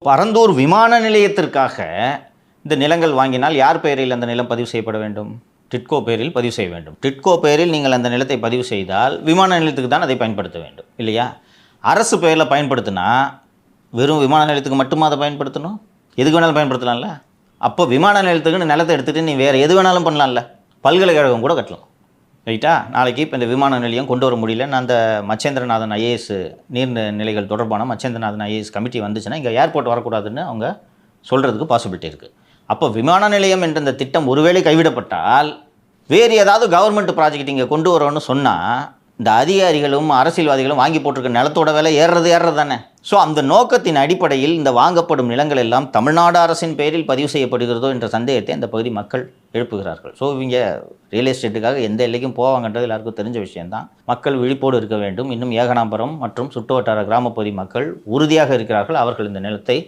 பரந்தூர் விமான நிலையத்திற்காக இந்த நிலங்கள் வாங்கினால் யார் பெயரில் அந்த நிலம் பதிவு செய்யப்பட வேண்டும்? டிட்கோ பெயரில் பதிவு செய்ய வேண்டும். டிட்கோ பெயரில் நீங்கள் அந்த நிலத்தை பதிவு செய்தால் விமான நிலையத்துக்கு தான் அதை பயன்படுத்த வேண்டும் இல்லையா? அரசு பெயரில் பயன்படுத்தினா வெறும் விமான நிலையத்துக்கு மட்டுமா அதை பயன்படுத்தணும்? எதுக்கு வேணாலும் பயன்படுத்தலாம்ல. அப்போ விமான நிலையத்துக்குன்னு நிலத்தை எடுத்துகிட்டு நீ வேறு எது வேணாலும் பண்ணலாம்ல. பல்கலைக்கழகம் கூட கட்டலாம், ரைட்டா? நாளைக்கு இப்போ இந்த விமான நிலையம் கொண்டு வர முடியல, நான் அந்த மச்சேந்திரநாதன் ஐஏஎஸ் நீர்நிலைகள் தொடர்பான மச்சேந்திரநாதன் ஐஏஎஸ் கமிட்டி வந்துச்சுன்னா இங்கே ஏர்போர்ட் வரக்கூடாதுன்னு அவங்க சொல்கிறதுக்கு பாசிபிலிட்டி இருக்குது. அப்போ விமான நிலையம் என்ற இந்த திட்டம் ஒருவேளை கைவிடப்பட்டால் வேறு ஏதாவது கவர்மெண்ட் ப்ராஜெக்ட் இங்கே கொண்டு வரோன்னு சொன்னால் இந்த அதிகாரிகளும் அரசியல்வாதிகளும் வாங்கி போட்டிருக்க நிலத்தோட விலை ஏறுறது தானே. ஸோ அந்த நோக்கத்தின் அடிப்படையில் இந்த வாங்கப்படும் நிலங்கள் எல்லாம் தமிழ்நாடு அரசின் பெயரில் பதிவு செய்யப்படுகிறதோ என்ற சந்தேகத்தை அந்த பகுதி மக்கள் எழுப்புகிறார்கள். ஸோ இவங்க ரியல் எஸ்டேட்டுக்காக எந்த எல்லைக்கும் போவாங்கன்றது எல்லாருக்கும் தெரிஞ்ச விஷயம்தான். மக்கள் விழிப்போடு இருக்க வேண்டும். இன்னும் ஏகனாபுரம் மற்றும் சுற்றுவட்டார கிராமப்பகுதி மக்கள் உறுதியாக இருக்கிறார்கள். அவர்கள் இந்த நிலத்தை